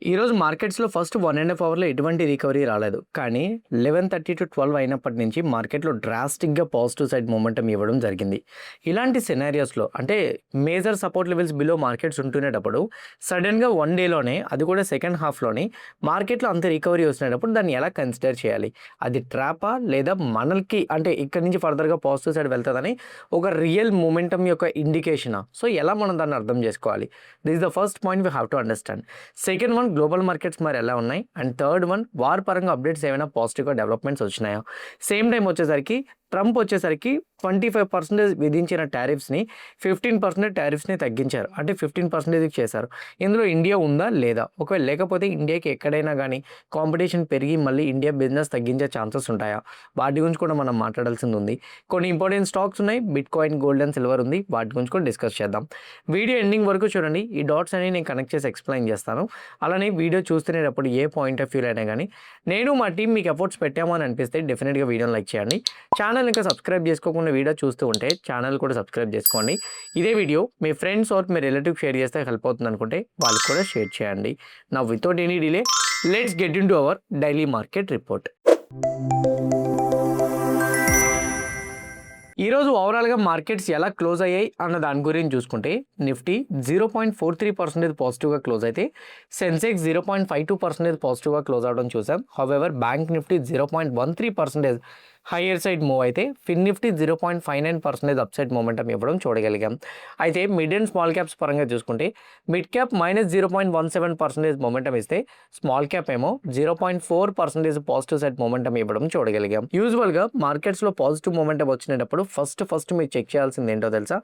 ఈరోజు మార్కెట్స్‌లో ఫస్ట్ 1 ½ అవర్‌లో ఎటువంటి రికవరీ రాలేదు. కానీ 11:30-12 అయినప్పటి నుంచి మార్కెట్‌లో డ్రాస్టిక్‌గా పాజిటివ్ సైడ్ మొమెంటమ్ ఇవ్వడం జరిగింది. ఇలాంటి సినారియోస్‌లో అంటే major support levels below markets ఉంటునేటప్పుడు సడెన్‌గా 1 డేలోనే అది కూడా సెకండ్ హాఫ్‌లోనే మార్కెట్‌లో అంత రికవరీ వచ్చినప్పుడు దాన్ని ఎలా కన్సిడర్ చేయాలి? అది ట్రాపా? లేదా మనకి అంటే ఇక్కడి నుంచి ఫర్దర్‌గా పాజిటివ్ సైడ్ వెళ్తదని ఒక రియల్ మొమెంటమ్ యొక్క ఇండికేషనా? సో, ఎలా మనం దాన్ని అర్థం చేసుకోవాలి? This is the first point we have to understand. Second one global markets మరి ఎలా ఉన్నాయి? అండ్ థర్డ్ వన్ వార్ పరంగా అప్డేట్స్ ఏమైనా పాజిటివ్‌గా డెవలప్‌మెంట్స్ వచ్చినాయా? సేమ్ టైమ్ వచ్చేసరికి ట్రంప్ వచ్చేసరికి 25% విధించిన టారిఫ్స్‌ని 15% టారిఫ్స్‌ని తగ్గించారు. అంటే 15% చేశారు. ఇందులో ఇండియా ఉందా? లేదా? ఒకవేళ లేకపోతే ఇండియాకి ఎక్కడైనా గానీ కాంపిటీషన్ పెరిగి మళ్ళీ ఇండియా బిజినెస్ తగ్గించే ఛాన్సెస్ ఉంటాయా? వాటి గురించి కూడా మనం మాట్లాడాల్సింది ఉంది. కొన్ని ఇంపార్టెంట్ స్టాక్స్ ఉన్నాయి. బిట్‌కాయిన్, గోల్డ్ అండ్ సిల్వర్ ఉంది. వాటి గురించి కూడా డిస్కస్ చేద్దాం. వీడియో ఎండింగ్ వరకు చూడండి. ఈ డాట్స్ అనేవి నేను కనెక్ట్ చేసి ఎక్స్‌ప్లెయిన్ చేస్తాను. అలానే వీడియో చూస్తునేటప్పుడు ఏ పాయింట్ ఆఫ్ వ్యూలో అయినా గానీ నేను మా టీమ్ మీకు ఎఫర్ట్స్ పెట్టాము అని అనిపిస్తే డెఫినిట్‌గా వీడియోని లైక్ చేయండి. ఛానల్ ఇంకా సబ్స్క్రైబ్ చేసుకోకుండా వీడియో చూస్తూ ఉంటే ఛానల్ కూడా సబ్స్క్రైబ్ చేసుకోండి. ఇదే వీడియో మీ ఫ్రెండ్స్ ఆర్ మీ రిలేటివ్ షేర్ చేస్తే హెల్ప్ అవుతుంది అనుకుంటే వాళ్ళకి కూడా షేర్ చేయండి. Now without any delay let's get into our daily market report. ఈరోజు ఓవరాల్‌గా మార్కెట్స్ ఎలా క్లోజ్ అయ్యాయి అన్న దాని గురించి చూసుకుంటే నిఫ్టీ 0.43% పాజిటివ్‌గా క్లోజ్ అయితే సెన్సెక్స్ 0.52% పాజిటివ్‌గా క్లోజ్ అవ్వడం చూసాం. However bank Nifty 0.13% higher side move అయితే ఫిన్ నిఫ్టీ 0.59% అప్ సైడ్ మొమెంటమ్ ఇవ్వడం చూడగలిగాం. అయితే మిడ్ అండ్ స్మాల్ క్యాప్స్ పరంగా చూసుకుంటే మిడ్ క్యాప్ -0.17% మొమెంటమ్ ఇస్తే స్మాల్ క్యాప్ ఏమో 0.4% పాజిటివ్ సైడ్ మొమెంటమ్ ఇవ్వడం చూడగలిగాం. యూజువల్‌గా మార్కెట్స్‌లో పాజిటివ్ మొమెంటమ్ వచ్చినప్పుడు ఫస్ట్ మీరు చెక్ చేయాల్సింది ఏంటో తెలుసా?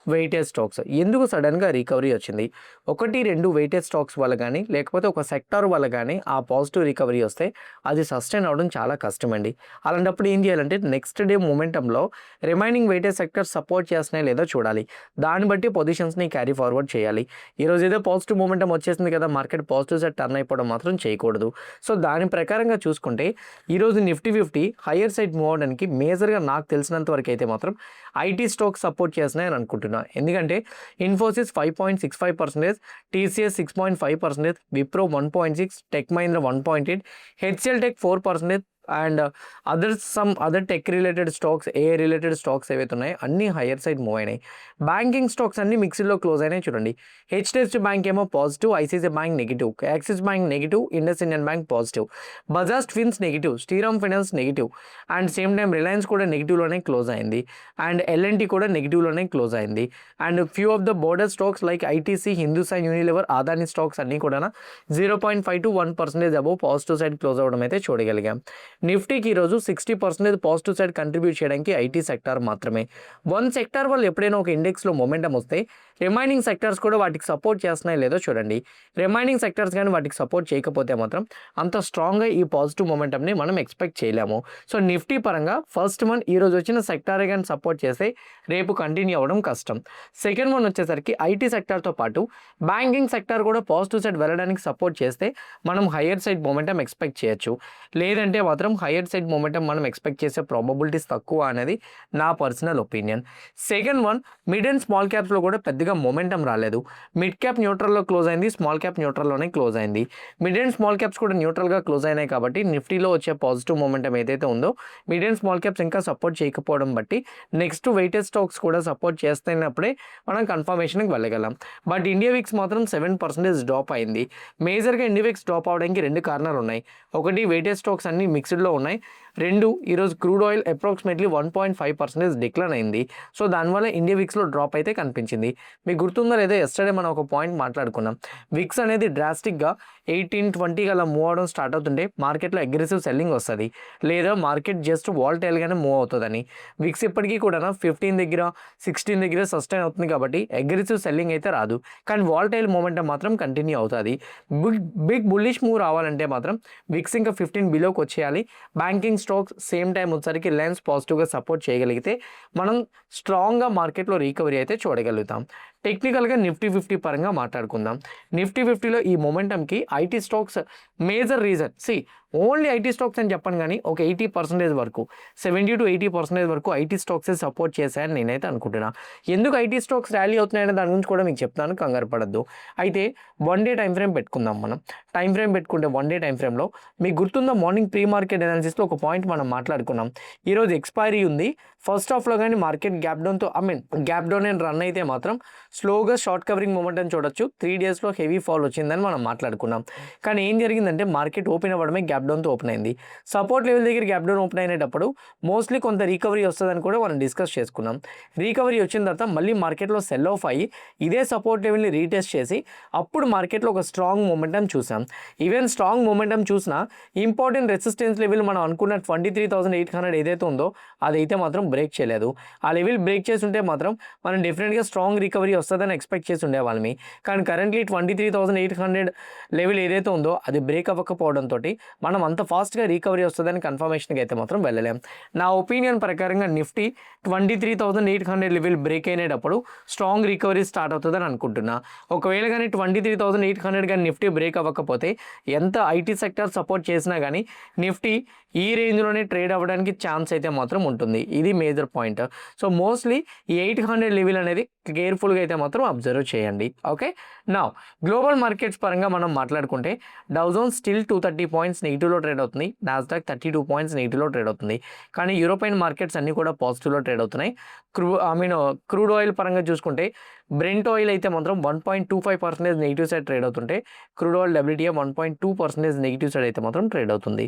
Weightage stocks. ఎందుకు సడన్‌గా రికవరీ వచ్చింది? 1, 2 వెయిటేజ్ స్టాక్స్ వల్ల గానీ లేకపోతే ఒక సెక్టార్ వల్ల గానీ ఆ పాజిటివ్ రికవరీ వస్తే అది సస్టైన్ అవ్వడం చాలా కష్టమండి. అలాంటప్పుడు ఏం చేయాలంటే నెక్స్ట్ డే మొమెంటంలో రిమైనింగ్ వెయిటేజ్ సెక్టర్స్ సపోర్ట్ చేస్తున్నాయో లేదో చూడాలి. దాన్ని బట్టి పొజిషన్స్‌ని క్యారీ ఫార్వర్డ్ చేయాలి. ఈరోజు ఏదో పాజిటివ్ మొమెంటమ్ వచ్చేసింది కదా, మార్కెట్ పాజిటివ్ సైడ్ టర్న్ అయిపోవడం మాత్రం చేయకూడదు. సో, దాని ప్రకారంగా చూసుకుంటే ఈరోజు నిఫ్టీ 50 హయ్యర్ సైడ్ మూవ్ అవ్వడానికి మేజర్‌గా నాకు తెలిసినంత వరకు అయితే మాత్రం ఐటీ స్టాక్స్ సపోర్ట్ చేస్తున్నాయని అనుకుంటున్నా. ఎందుకంటే Infosys 5.65%, TCS 6.5%, Wipro 1.6, tech Mahindra 1.8, HCL tech 4% and some other tech related stocks, AI related stocks ఏవైతే ఉన్నాయో అన్నీ హయ్యర్ సైడ్ మూవ్ అయినాయి. బ్యాంకింగ్ స్టాక్స్ అన్ని మిక్స్డ్‌లో క్లోజ్ అయినాయి చూడండి. హెచ్డిఎఫ్సి బ్యాంక్ ఏమో positive, ICICI bank negative, Axis bank negative, Indus Indian bank positive, Bajaj twins negative, Shriram finance negative and same time Reliance కూడా నెగిటివ్‌లోనే క్లోజ్ అయింది అండ్ ఎల్ఎన్టీ కూడా నెగిటివ్‌లోనే క్లోజ్ అయింది and few of the border stocks like ITC, Hindustan Unilever, Adani stocks అన్నీ కూడా 0.5-1% above positive side close అవ్వడం అయితే చూడగలిగాం. నిఫ్టీకి ఈరోజు 60% పాజిటివ్ సైడ్ కంట్రిబ్యూట్ చేయడానికి ఐటీ సెక్టార్ మాత్రమే. వన్ సెక్టార్ వల్ల ఎప్పుడైనా ఒక ఇండెక్స్లో మొమెంటం వస్తే రిమైనింగ్ సెక్టార్స్ కూడా వాటికి సపోర్ట్ చేస్తున్నాయో లేదో చూడండి. రిమైనింగ్ సెక్టార్స్ కానీ వాటికి సపోర్ట్ చేయకపోతే మాత్రం అంత స్ట్రాంగ్గా ఈ పాజిటివ్ మొమెంటంని మనం ఎక్స్పెక్ట్ చేయలేము. సో, నిఫ్టీ పరంగా ఫస్ట్ వన్ ఈరోజు వచ్చిన సెక్టారే కానీ సపోర్ట్ చేస్తే రేపు కంటిన్యూ అవ్వడం కష్టం. సెకండ్ వన్ వచ్చేసరికి ఐటీ సెక్టార్తో పాటు బ్యాంకింగ్ సెక్టార్ కూడా పాజిటివ్ సైడ్ వెళ్ళడానికి సపోర్ట్ చేస్తే మనం హయ్యర్ సైడ్ మొమెంటం ఎక్స్పెక్ట్ చేయొచ్చు. లేదంటే మాత్రం హయ్యర్ సైడ్ మొమెంటం మనం ఎక్స్పెక్ట్ చేసే ప్రాబబిలిటీస్ తక్కువ అనేది నా personal opinion. Second one mid and small క్యాప్స్లో కూడా పెద్దగా మొమెంటం రాలేదు. మిడ్ క్యాప్ న్యూట్రల్లో క్లోజ్ అయింది, స్మాల్ క్యాప్ న్యూట్రల్లోనే క్లోజ్ అయింది. మిడ్ అండ్ స్మాల్ క్యాప్స్ కూడా న్యూట్రల్గా క్లోజ్ అయినాయి కాబట్టి నిఫ్టీలో వచ్చే పాజిటివ్ మొమెంటం ఏదైతే ఉందో మిడ్ అండ్ స్మాల్ క్యాప్స్ ఇంకా సపోర్ట్ చేయకపోవడం బట్టి నెక్స్ట్ వెయిటెడ్ స్టాక్స్ కూడా సపోర్ట్ చేస్తున్నప్పుడే మనం కన్ఫర్మేషన్కి వెళ్ళగలం. బట్ ఇండియా విక్స్ మాత్రం 7% డ్రాప్ అయింది. మేజర్గా ఇండియా విక్స్ డ్రాప్ అవడానికి 2 కారణాలు ఉన్నాయి. ఒకటి వెయిటెడ్ స్టాక్స్ అన్ని మిక్స్డ్లో ఉన్నాయి. 2 ఈరోజు క్రూడ్ ఆయిల్ అప్రాక్సిమేట్లీ 1.5% డిక్లైన్ అయింది. సో, దానివల్ల ఇండియా విక్స్లో డ్రాప్ అయితే కనిపించింది. మీకు గుర్తుందో లేదో ఎస్టర్డే మనం ఒక పాయింట్ మాట్లాడుకున్నాం. విక్స్ అనేది డ్రాస్టిక్గా 18-20 అలా మూవ్ అవడం స్టార్ట్ అవుతుంటే మార్కెట్లో అగ్రెసివ్ సెల్లింగ్ వస్తుంది, లేదా మార్కెట్ జస్ట్ వాల్టైల్గానే మూవ్ అవుతుందని. విక్స్ ఇప్పటికీ కూడా 15 దగ్గర 16 దగ్గర సస్టైన్ అవుతుంది కాబట్టి అగ్రెసివ్ సెల్లింగ్ అయితే రాదు. కానీ వాల్టైల్ మూమెంటం మాత్రం కంటిన్యూ అవుతుంది. బిగ్ బుల్లిష్ మూవ్ రావాలంటే మాత్రం విక్స్ ఇంకా 15 బిలోకి వచ్చేయాలి. బ్యాంకింగ్ స్టాక్స్ సేమ్ టైం వచ్చేసరికి రిలయన్స్ పాజిటివ్గా సపోర్ట్ చేయగలిగితే మనం స్ట్రాంగ్గా మార్కెట్లో రికవరీ అయితే చూడగలుగుతాం. టెక్నికల్గా నిఫ్టీ 50 పరంగా మాట్లాడుకుందాం. నిఫ్టీ 50లో ఈ మొమెంటంకి IT stocks major reason. Only IT stocks అని చెప్పను కానీ ఒక 80% వరకు 70-80% వరకు ఐటీ స్టాక్సే సపోర్ట్ చేశాయని నేనైతే అనుకుంటున్నా. ఎందుకు ఐటీ స్టాక్స్ ర్యాలీ అవుతున్నాయనే దాని గురించి కూడా మీకు చెప్తాను, కంగారు పడద్దు. అయితే 1 డే టైం ఫ్రేమ్ పెట్టుకుందాం. మనం టైం ఫ్రేమ్ పెట్టుకుంటే 1 డే టైం ఫ్రేమ్లో మీకు గుర్తుందా, మార్నింగ్ ప్రీ మార్కెట్ అనాలిసిస్లో ఒక పాయింట్ మనం మాట్లాడుకున్నాం. ఈరోజు ఎక్స్పైరీ ఉంది. ఫస్ట్ హాఫ్లో కానీ market gap down and run అయితే మాత్రం స్లోగా షార్ట్ కవరింగ్ మూమెంట్ చూడొచ్చు. 3 డేస్లో హెవీ ఫాల్ వచ్చిందని మనం మాట్లాడుకున్నాం. కానీ ఏం జరిగిందంటే మార్కెట్ ఓపెన్ అవ్వడమే గ్యాప్ డౌన్తో ఓపెన్ అయింది. సపోర్ట్ లెవెల్ దగ్గర గ్యాప్ డౌన్ ఓపెన్ అయినప్పుడు మోస్ట్లీ కొంత రికవరీ వస్తుందని కూడా మనం డిస్కస్ చేసుకున్నాం. రికవరీ వచ్చిన తర్వాత మళ్ళీ మార్కెట్లో సెల్ ఆఫ్ అయ్యి ఇదే సపోర్ట్ లెవెల్ని రీటెస్ట్ చేసి అప్పుడు మార్కెట్లో ఒక స్ట్రాంగ్ మూమెంటం చూసాం. ఈవెన్ స్ట్రాంగ్ మూమెంటం చూసినా ఇంపార్టెంట్ రెసిస్టెన్స్ లెవెల్ మనం అనుకున్న 23,800 ఏదైతే ఉందో అదైతే మాత్రం బ్రేక్ చేయలేదు. ఆ లెవెల్ బ్రేక్ చేసి ఉంటే మాత్రం మనం డెఫినెట్గా స్ట్రాంగ్ రికవరీ వస్తుందని ఎక్స్పెక్ట్ చేసి ఉండేవాళ్ళమి. కానీ కరెంట్లీ 23,800 లెవెల్ ఏదైతే ఉందో అది బ్రేక్ అవ్వకపోవడంతో మనం అంత ఫాస్ట్గా రికవరీ వస్తుందని కన్ఫర్మేషన్కి అయితే మాత్రం వెళ్ళలేం. నా ఒపీనియన్ ప్రకారంగా నిఫ్టీ 23,800 లెవెల్ బ్రేక్ అయినప్పుడు స్ట్రాంగ్ రికవరీ స్టార్ట్ అవుతుందని అనుకుంటున్నా. ఒకవేళ కానీ 23,800 కానీ నిఫ్టీ బ్రేక్ అవ్వకపోతే ఎంత ఐటీ సెక్టర్ సపోర్ట్ చేసినా కానీ నిఫ్టీ ఈ రేంజ్లోనే ట్రేడ్ అవ్వడానికి ఛాన్స్ అయితే మాత్రం ఉంటుంది. ఇది మేజర్ పాయింట్. సో మోస్ట్లీ ఈ 800 లెవెల్ అనేది కేర్ఫుల్గా అయితే మాత్రం అబ్జర్వ్ చేయండి. ఓకే, నా గ్లోబల్ మార్కెట్స్ పరంగా మనం మాట్లాడుకుంటే డౌ జోన్స్ స్టిల్ 230 పాయింట్స్ నెగిటివ్లో ట్రేడ్ అవుతుంది. నాస్డాక్ 32 పాయింట్స్ నెగిటివ్లో ట్రేడ్ అవుతుంది. కానీ యూరోపియన్ మార్కెట్స్ అన్నీ కూడా పాజిటివ్లో ట్రేడ్ అవుతున్నాయి. క్రూడ్ ఆయిల్ పరంగా చూసుకుంటే బ్రెంట్ ఆయిల్ అయితే మాత్రం 1.25% నెగిటివ్ సైడ్ ట్రేడ్ అవుతుంటే crude oil WTI 1.2% negative side అయితే మాత్రం ట్రేడ్ అవుతుంది.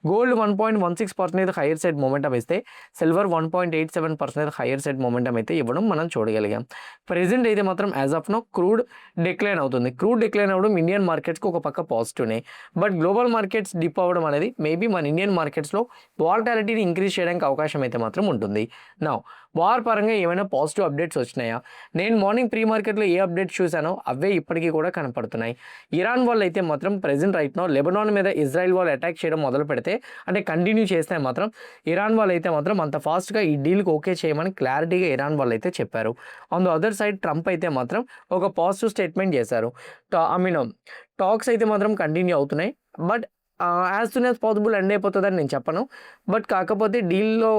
గోల్డ్ 1.16% హైయర్ సైడ్ మూమెంటం ఇస్తే సిల్వర్ 1.87% హైయర్ సైడ్ మూమెంటం అయితే ఇవ్వడం మనం చూడగలిగాం. ప్రెజెంట్ అయితే మాత్రం as of no crude decline అవుతుంది. క్రూడ్ డిక్లైన్ అవ్వడం ఇండియన్ మార్కెట్స్కి ఒక పక్క పాజిటివ్నే. బట్ గ్లోబల్ మార్కెట్స్ డిప్ అవ్వడం అనేది మేబీ మన ఇండియన్ మార్కెట్స్లో వాలటాలిటీని ఇంక్రీజ్ చేయడానికి అవకాశం అయితే మాత్రం ఉంటుంది. నా వార్ పరంగా ఏమైనా పాజిటివ్ అప్డేట్స్ వచ్చినాయా? నేను మార్నింగ్ ప్రీ మార్కెట్లో ఏ అప్డేట్స్ చూసానో అవే ఇప్పటికీ కూడా కనపడుతున్నాయి. ఇరాన్ వాళ్ళు అయితే మాత్రం ప్రెజెంట్ రైట్ నో లెబనాన్ మీద ఇజ్రాయెల్ వాళ్ళు అటాక్ చేయడం మొదలు పెడితే అంటే కంటిన్యూ చేస్తే మాత్రం ఇరాన్ వాళ్ళు అయితే మాత్రం అంత ఫాస్ట్గా ఈ డీల్కి ఓకే చేయమని క్లారిటీగా ఇరాన్ వాళ్ళు అయితే చెప్పారు. On the other side Trump అయితే మాత్రం ఒక పాజిటివ్ స్టేట్మెంట్ చేశారు. టాక్స్ అయితే మాత్రం కంటిన్యూ అవుతున్నాయి. But as soon as possible end అయిపోతుందని నేను చెప్పను. బట్ కాకపోతే డీల్లో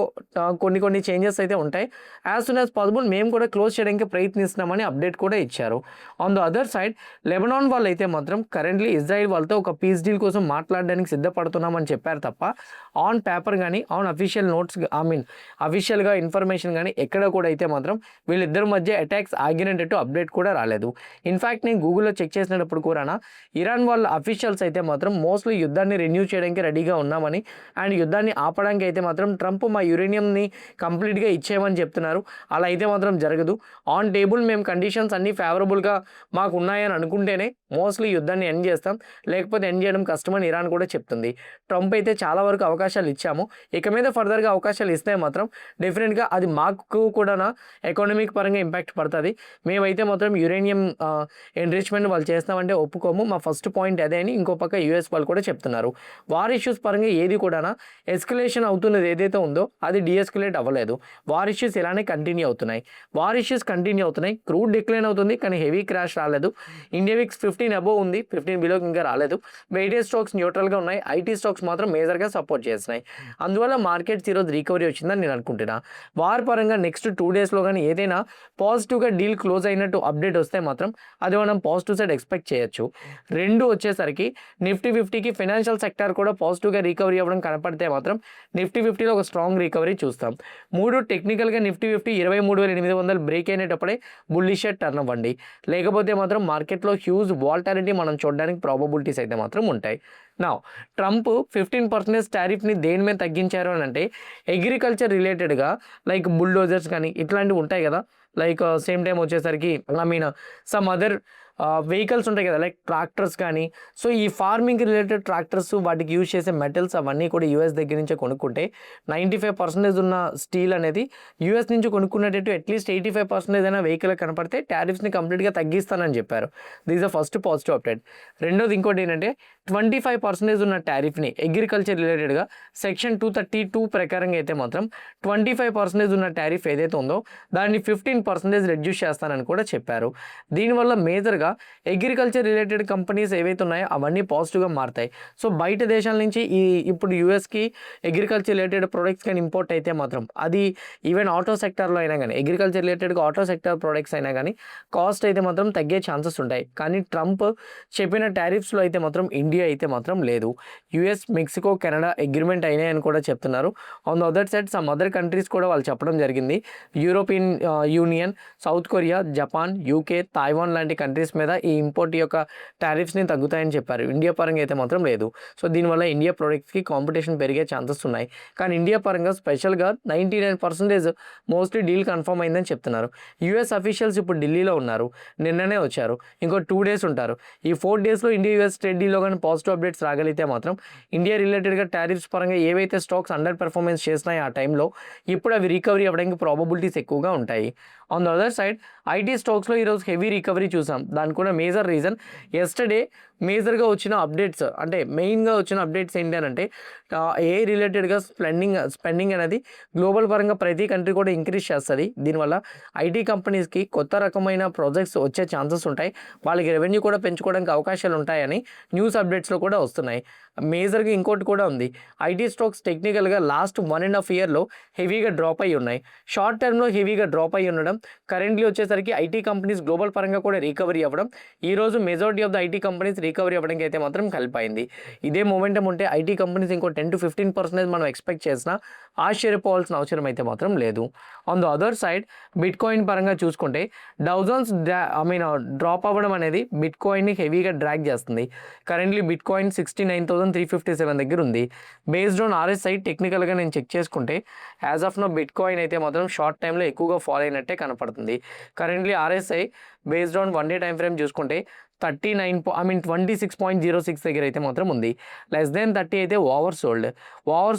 కొన్ని చేంజెస్ అయితే ఉంటాయి. యాజ్ సూన్ యాజ్ పాసిబుల్ మేము కూడా క్లోజ్ చేయడానికి ప్రయత్నిస్తున్నామని అప్డేట్ కూడా ఇచ్చారు. On the other side Lebanon వాళ్ళు అయితే మాత్రం కరెంట్లీ ఇజ్రాయిల్ వాళ్ళతో ఒక పీస్ డీల్ కోసం మాట్లాడడానికి సిద్ధపడుతున్నామని చెప్పారు తప్ప ఆన్ పేపర్ కానీ ఆన్ అఫీషియల్ నోట్స్ అఫీషియల్గా ఇన్ఫర్మేషన్ కానీ ఎక్కడ కూడా అయితే మాత్రం వీళ్ళిద్దరి మధ్య అటాక్స్ ఆగినట్టు అప్డేట్ కూడా రాలేదు. ఇన్ఫ్యాక్ట్ నేను గూగుల్లో చెక్ చేసినప్పుడు కూడా ఇరాన్ వాళ్ళ అఫీషియల్స్ అయితే మాత్రం మోస్ట్లీ యుద్ధాన్ని రెన్యూ చేయడానికి రెడీగా ఉన్నామని అండ్ యుద్ధాన్ని ఆపడానికి అయితే మాత్రం ట్రంప్ మా యురేనియంని కంప్లీట్గా ఇచ్చేయమని చెప్తున్నారు. అలా అయితే మాత్రం జరగదు. ఆన్ టేబుల్ మేము కండిషన్స్ అన్నీ ఫేవరబుల్గా మాకు ఉన్నాయని అనుకుంటేనే మోస్ట్లీ యుద్ధాన్ని ఎండ్ చేస్తాం, లేకపోతే ఎండ్ చేయడం కష్టమని ఇరాన్ కూడా చెప్తుంది. ట్రంప్ అయితే చాలా వరకు అవకాశాలు ఇచ్చాము, ఇక మీద ఫర్దర్గా అవకాశాలు ఇస్తే మాత్రం డెఫినెట్గా అది మాకు కూడా ఎకానమిక్ పరంగా ఇంపాక్ట్ పడుతుంది. మేమైతే మాత్రం యురేనియం ఎన్రిచ్మెంట్ వాళ్ళు చేస్తామంటే ఒప్పుకోము. మా ఫస్ట్ పాయింట్ అదే అని ఇంకో పక్క యూఎస్ వాళ్ళు కూడా చెప్తున్నారు. వార్ ఇష్యూస్ పరంగా ఏది కూడా ఎస్కలేషన్ అవుతున్నది ఏదైతే ఉందో అది డీఎస్కలేట్ అవ్వలేదు. వార్ ఇష్యూస్ ఇలానే కంటిన్యూ అవుతున్నాయి. క్రూడ్ డిక్లైన్ అవుతుంది కానీ హెవీ క్రాష్ రాలేదు. ఇండియా విక్స్ 15 అబోవ్ ఉంది, 15 బిలోకి ఇంకా రాలేదు. వెయిటేజ్ స్టాక్స్ న్యూట్రల్గా ఉన్నాయి. ఐటీ స్టాక్స్ మాత్రం మేజర్గా సపోర్ట్ చేస్తున్నాయి. అందువల్ల మార్కెట్స్ ఈరోజు రికవరీ వచ్చిందని నేను అనుకుంటున్నా. వార్ పరంగా నెక్స్ట్ 2 డేస్లో కానీ ఏదైనా పాజిటివ్గా డీల్ క్లోజ్ అయినట్టు అప్డేట్ వస్తే మాత్రం అది మనం పాజిటివ్ సైడ్ ఎక్స్పెక్ట్ చేయొచ్చు. రెండు వచ్చేసరికి నిఫ్టీ 50కి ఫైనాన్షియల్ సెక్టర్ కూడా పాజిటివ్గా రికవరీ అవ్వడం కనపడితే మాత్రం నిఫ్టీ 50లో ఒక స్ట్రాంగ్ రికవరీ చూస్తాం. 3 టెక్నికల్గా నిఫ్టీ 50 23,800 బ్రేక్ అయినప్పుడే బుల్లిష్ టర్న్ అవ్వండి, లేకపోతే మాత్రం మార్కెట్లో హ్యూజ్ వాలటాలిటీ మనం చూడడానికి ప్రాబబిలిటీస్ అయితే మాత్రం ఉంటాయి. నా ట్రంప్ 15% టారిఫ్ని దేని మీద తగ్గించారు అని అంటే అగ్రికల్చర్ రిలేటెడ్గా లైక్ బుల్డోజర్స్ కానీ ఇట్లాంటివి ఉంటాయి కదా. లైక్ సేమ్ టైం వచ్చేసరికి సమ్ అదర్ వెహికల్స్ ఉంటాయి కదా, లైక్ ట్రాక్టర్స్ కానీ, సో ఈ ఫార్మింగ్ రిలేటెడ్ ట్రాక్టర్స్ వాటికి యూజ్ చేసే మెటల్స్ అవన్నీ కూడా యూఎస్ దగ్గర నుంచే కొనుక్కుంటే 95% ఉన్న స్టీల్ అనేది యూఎస్ నుంచి కొనుక్కునేటట్టు అట్లీస్ట్ 85% అయినా వెహికల్ కనపడితే టారిఫ్స్ని కంప్లీట్గా తగ్గిస్తానని చెప్పారు. This the first positive update. రెండోది ఇంకోటి ఏంటంటే 25% ఉన్న టారిఫ్ని అగ్రికల్చర్ రిలేటెడ్గా సెక్షన్ 232 ప్రకారంగా అయితే మాత్రం 25% ఉన్న టారిఫ్ ఏదైతే ఉందో దాన్ని 15% రెడ్యూస్ చేస్తానని కూడా చెప్పారు. దీనివల్ల మేజర్గా అగ్రికల్చర్ రిలేటెడ్ కంపెనీస్ ఏవైతే ఉన్నాయో అవన్నీ పాజిటివ్గా మారుతాయి. సో బయట దేశాల నుంచి ఇప్పుడు యూఎస్కి అగ్రికల్చర్ రిలేటెడ్ ప్రొడక్ట్స్ కానీ ఇంపోర్ట్ అయితే మాత్రం అది ఈవెన్ ఆటో సెక్టార్లో అయినా కానీ అగ్రికల్చర్ రిలేటెడ్గా ఆటో సెక్టార్ ప్రొడక్ట్స్ అయినా కానీ కాస్ట్ అయితే మాత్రం తగ్గే ఛాన్సెస్ ఉంటాయి. కానీ ట్రంప్ చెప్పిన టారిఫ్స్లో అయితే మాత్రం ఇండియా అయితే మాత్రం లేదు. యూఎస్, మెక్సికో, కెనడా అగ్రిమెంట్ అయినాయని కూడా చెప్తున్నారు. On the other side some other countries కూడా వాళ్ళు చెప్పడం జరిగింది. European union, south Korea, Japan, UK, Taiwan లాంటి కంట్రీస్ మీద ఈ ఇంపోర్ట్ యొక్క టారిఫ్స్ని తగ్గుతాయని చెప్పారు. ఇండియా పరంగా అయితే మాత్రం లేదు. సో దీనివల్ల ఇండియా ప్రొడక్ట్స్కి కాంపిటీషన్ పెరిగే ఛాన్సెస్ ఉన్నాయి. కానీ ఇండియా పరంగా స్పెషల్గా 99% మోస్ట్లీ డీల్ కన్ఫర్మ్ అయిందని చెప్తున్నారు. యూఎస్ అఫీషియల్స్ ఇప్పుడు ఢిల్లీలో ఉన్నారు, నిన్ననే వచ్చారు, ఇంకో 2 days ఉంటారు. ఈ 4 daysలో ఇండియా యూఎస్ ట్రేడ్ డీల్లో కానీ పాజిటివ్ అప్డేట్స్ రాగలిగితే మాత్రం ఇండియా రిలేటెడ్గా టారిఫ్స్ పరంగా ఏవైతే స్టాక్స్ అండర్ పెర్ఫార్మెన్స్ చేసినాయో ఆ టైంలో ఇప్పుడు అవి రికవరీ అవ్వడానికి ప్రాబబిలిటీస్ ఎక్కువగా ఉంటాయి. On the other side IT స్టాక్స్లో ఈరోజు హెవీ రికవరీ చూసాం. దానికి కూడా మేజర్ రీజన్ ఎస్టర్డే మేజర్గా వచ్చిన అప్డేట్స్, అంటే మెయిన్గా వచ్చిన అప్డేట్స్ ఏంటి అని అంటే ఏ రిలేటెడ్గా స్పెండింగ్ అనేది గ్లోబల్ పరంగా ప్రతి కంట్రీ కూడా ఇంక్రీజ్ చేస్తుంది. దీనివల్ల ఐటీ కంపెనీస్కి కొత్త రకమైన ప్రాజెక్ట్స్ వచ్చే ఛాన్సెస్ ఉంటాయి, వాళ్ళకి రెవెన్యూ కూడా పెంచుకోవడానికి అవకాశాలు ఉంటాయని న్యూస్ అప్డేట్స్లో కూడా వస్తున్నాయి. మేజర్గా ఇంకోటి కూడా ఉంది, ఐటీ స్టాక్స్ టెక్నికల్గా లాస్ట్ 1.5 yearలో హెవీగా డ్రాప్ అయ్యి ఉన్నాయి. షార్ట్ టర్మ్లో హెవీగా డ్రాప్ అయ్యి ఉండడం, కరెంట్లీ వచ్చేసరికి ఐటీ కంపెనీస్ గ్లోబల్ పరంగా కూడా రికవరీ అవ్వడం, ఈరోజు majority of the IT companies recovery అవ్వడానికి అయితే మాత్రం హెల్ప్ అయింది. ఇదే మొమెంటం ఉంటే ఐటీ కంపెనీస్ ఇంకో 10 to 15% మనం ఎక్స్పెక్ట్ చేసినా ఆశ్చర్యపోవాల్సిన అవసరం అయితే మాత్రం లేదు. On the other side bit coin పరంగా చూసుకుంటే డౌజన్స్ డ్రాప్ అవ్వడం అనేది బిట్ కాయిన్ని హెవీగా డ్రాగ్ చేస్తుంది. కరెంట్లీ బిట్ కాయిన్ 69,357 దగ్గర ఉంది. బేస్డ్ ఆన్ RSI టెక్నికల్గా నేను చెక్ చేసుకుంటే as of now bitcoin అయితే మాత్రం షార్ట్ టైంలో ఎక్కువగా ఫాలో అయినట్టే కనపడుతుంది. Currently RSI based on 1 day time frame చూసుకుంటే 26.06 దగ్గర అయితే మాత్రం ఉంది. లెస్ దెన్ 30 అయితే ఓవర్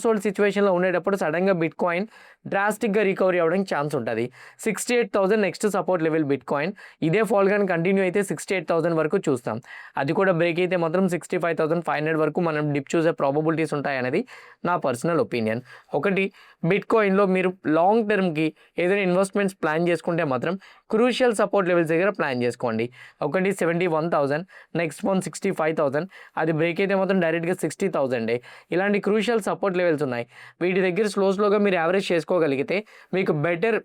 సోల్డ్ సిచ్యువేషన్లో ఉండేటప్పుడు సడన్గా బిట్ కాయిన్ డ్రాస్టిక్గా రికవరీ అవ్వడానికి ఛాన్స్ ఉంటుంది. 68,000 next support level bit coin. ఇదే ఫాల్ కానీ కంటిన్యూ అయితే 68,000 వరకు చూస్తాం. అది కూడా బ్రేక్ అయితే మాత్రం 65,500 వరకు మనం డిప్ చూసే ప్రాబబిలిటీస్ ఉంటాయనేది నా పర్సనల్ ఒపీనియన్. ఒకటి, బిట్ కాయిన్లో మీరు లాంగ్ టర్మ్కి ఏదైనా ఇన్వెస్ట్మెంట్స్ ప్లాన్ చేసుకుంటే మాత్రం క్రూషియల్ సపోర్ట్ లెవెల్స్ దగ్గర ప్లాన్ చేసుకోండి. ఒకటి 71,000, నెక్స్ట్ వన్ 65,000, అది బ్రేక్ అయితే మాత్రం డైరెక్ట్గా 60,000. ఇలాంటి క్రూషియల్ సపోర్ట్ లెవెల్స్ ఉన్నాయి. వీటి దగ్గర స్లోగా మీరు యావరేజ్ చేసుకోగలిగితే మీకు బెటర్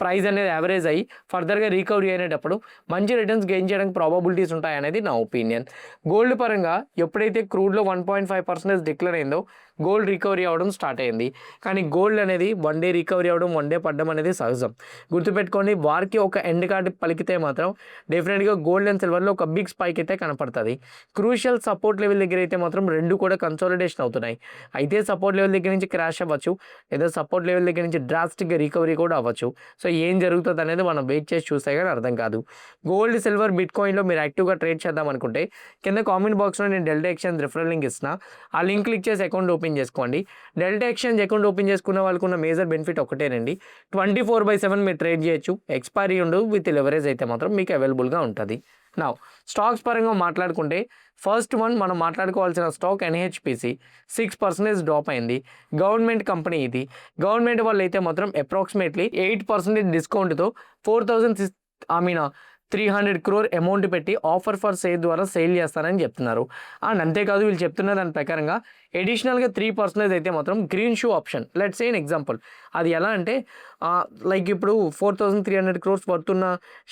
ప్రైస్ అనేది యావరేజ్ అయ్యి ఫర్దర్గా రికవరీ అయినప్పుడు మంచి రిటర్న్స్ గెయిన్ చేయడానికి ప్రాబబిలిటీస్ ఉంటాయనేది నా ఒపీనియన్. గోల్డ్ పరంగా ఎప్పుడైతే క్రూడ్లో 1.5% డిక్లేర్ అయిందో గోల్డ్ రికవరీ అవ్వడం స్టార్ట్ అయింది. కానీ గోల్డ్ అనేది 1 day రికవరీ అవ్వడం, 1 day పడడం అనేది సహజం. గుర్తుపెట్టుకోండి, వారికి ఒక ఎండ్ కార్డు పలికితే మాత్రం డెఫినెట్గా గోల్డ్ అండ్ సిల్వర్లో ఒక బిగ్ స్పైక్ అయితే కనపడుతుంది. క్రూషియల్ సపోర్ట్ లెవెల్ దగ్గర అయితే మాత్రం రెండు కూడా కన్సాలిడేషన్ అవుతున్నాయి. అయితే సపోర్ట్ లెవెల్ దగ్గర నుంచి క్రాష్ అవ్వచ్చు, లేదా సపోర్ట్ లెవెల్ దగ్గర నుంచి డ్రాస్టిక్గా రికవరీ కూడా అవ్వచ్చు. సో ఏం జరుగుతుంది అనేది మనం వెయిట్ చేసి చూస్తే కానీ అర్థం కాదు. గోల్డ్, సిల్వర్, బిట్ కాయిన్లో మీరు యాక్టివ్గా ట్రేడ్ చేద్దాం అనుకుంటే కింద కామెంట్ బాక్స్లో నేను డెల్టా ఎక్స్చేంజ్ రిఫరల్ లింక్ ఇస్తున్నా. ఆ లింక్ క్లిక్ చేసి అకౌంట్ ఓపెన్ చేసుకోండి. డెల్టా ఎక్స్చేంజ్ అకౌంట్ ఓపెన్ చేసుకున్న వాళ్ళకు ఉన్న మేజర్ బెనిఫిట్ ఒకటేనండి, 24/7 మీరు ట్రేడ్ చేయొచ్చు. ఎక్స్పైరీ ఉండు, విత్ లెవరేజ్ అయితే మాత్రం మీకు అవైలబుల్గా ఉంటుంది. నా స్టాక్స్ పరంగా మాట్లాడుకుంటే ఫస్ట్ వన్ మనం మాట్లాడుకోవాల్సిన స్టాక్ NHPC 6% డ్రాప్ అయింది. గవర్నమెంట్ కంపెనీ ఇది. గవర్నమెంట్ వాళ్ళు అయితే మాత్రం అప్రాక్సిమేట్లీ 8% డిస్కౌంట్తో 300 crore అమౌంట్ పెట్టి ఆఫర్ ఫర్ సేల్ ద్వారా సేల్ చేస్తానని చెప్తున్నారు. అండ్ అంతేకాదు వీళ్ళు చెప్తున్న దాని ప్రకారంగా ఎడిషనల్గా 3% అయితే మాత్రం green shoe option. Let's say example, అది ఎలా అంటే లైక్ ఇప్పుడు 4,300 crores వర్తున్న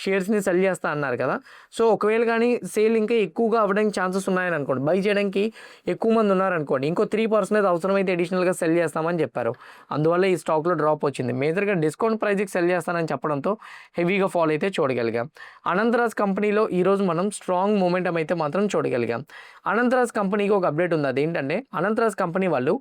షేర్స్ని సెల్ చేస్తా అన్నారు కదా. సో ఒకవేళ కానీ సేల్ ఇంకా ఎక్కువగా అవ్వడానికి ఛాన్సెస్ ఉన్నాయని అనుకోండి, బై చేయడానికి ఎక్కువ మంది ఉన్నారనుకోండి, ఇంకో 3% అవసరమైతే అడిషనల్గా సెల్ చేస్తామని చెప్పారు. అందువల్ల ఈ స్టాక్లో డ్రాప్ వచ్చింది. మేజర్గా డిస్కౌంట్ ప్రైజ్కి సెల్ చేస్తానని చెప్పడంతో హెవీగా ఫాల్ అయితే చూడగలిగాం. అనంతరాజ్ కంపెనీలో ఈరోజు మనం స్ట్రాంగ్ మూమెంటం అయితే మాత్రం చూడగలిగాం. అనంతరాజ్ కంపెనీకి ఒక అప్డేట్ ఉంది. అదేంటంటే అనంతరాజ్ కంపెనీ వాళ్ళు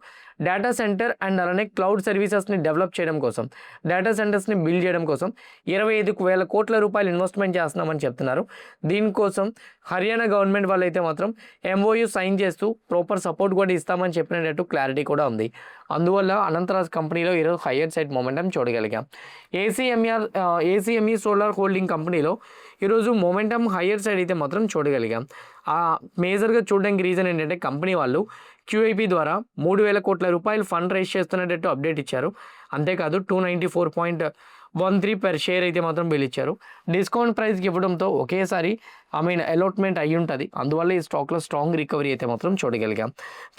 డేటా సెంటర్ అండ్ అలానే క్లౌడ్ సర్వీసెస్ని డెవలప్ చేయడం కోసం, డేటా సెంటర్స్ని బిల్డ్ చేయడం కోసం 25,000 కోట్ల రూపాయలు ఇన్వెస్ట్మెంట్ చేస్తున్నామని చెప్తున్నారు. దీనికోసం హర్యానా గవర్నమెంట్ వాళ్ళు అయితే మాత్రం MOU సైన్ చేస్తూ ప్రాపర్ సపోర్ట్ కూడా ఇస్తామని చెప్పినట్టు క్లారిటీ కూడా ఉంది. అందువల్ల అనంతరాజ్ కంపెనీలో ఈరోజు హయ్యర్ సైడ్ మొమెంటం చూడగలిగాం. ACME సోలార్ హోల్డింగ్ కంపెనీలో ఈరోజు మొమెంటం హయ్యర్ సైడ్ అయితే మాత్రం చూడగలిగాం. మేజర్గా చూడడానికి రీజన్ ఏంటంటే కంపెనీ వాళ్ళు QIP ద్వారా 3,000 కోట్ల రూపాయలు ఫండ్ రైజ్ చేస్తున్నట్టు అప్డేట్ ఇచ్చారు. అంతేకాదు 294.13 per షేర్ అయితే మాత్రం బిల్ ఇచ్చారు. డిస్కౌంట్ ప్రైస్కి ఇవ్వడంతో ఒకేసారి అలాట్మెంట్ అయ్యి ఉంటుంది. అందువల్ల ఈ స్టాక్లో స్ట్రాంగ్ రికవరీ అయితే మాత్రం చూడగలిగాం.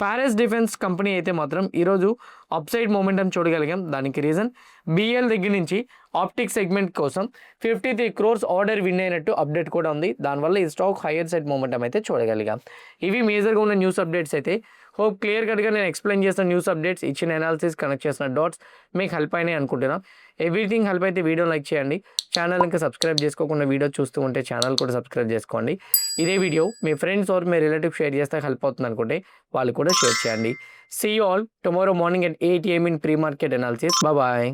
పారిస్ డిఫెన్స్ కంపెనీ అయితే మాత్రం ఈరోజు అప్సైడ్ మొమెంటం చూడగలిగాం. దానికి రీజన్ BL దగ్గర నుంచి ఆప్టిక్ సెగ్మెంట్ కోసం 53 crores ఆర్డర్ విన్ అయినట్టు అప్డేట్ కూడా ఉంది. దానివల్ల ఈ స్టాక్ హయ్యర్ సైడ్ మొమెంటం అయితే చూడగలిగాం. ఇవి మేజర్గా ఉన్న న్యూస్ అప్డేట్స్ అయితే. హోప్ క్లియర్ కట్గా నేను ఎక్స్ప్లెయిన్ చేసిన న్యూస్ అప్డేట్స్, ఇచ్చిన అనాలిసిస్, కనెక్ట్ చేసిన డాట్స్ మీకు హెల్ప్ అయినాయి అనుకుంటున్నాను. ఎవ్రీథింగ్ హెల్ప్ అయితే వీడియో లైక్ చేయండి. ఛానల్ ఇంకా సబ్స్క్రైబ్ చేసుకోకుండా వీడియో చూస్తూ ఉంటే ఛానల్ కూడా సబ్స్క్రైబ్ చేసుకోండి. ఇదే వీడియో మీ ఫ్రెండ్స్ ఆర్ మీ రిలేటివ్ షేర్ చేస్తే హెల్ప్ అవుతుంది అనుకుంటే వాళ్ళు కూడా షేర్ చేయండి. See you all tomorrow morning at 8 AM in pre-market analysis. Bye bye.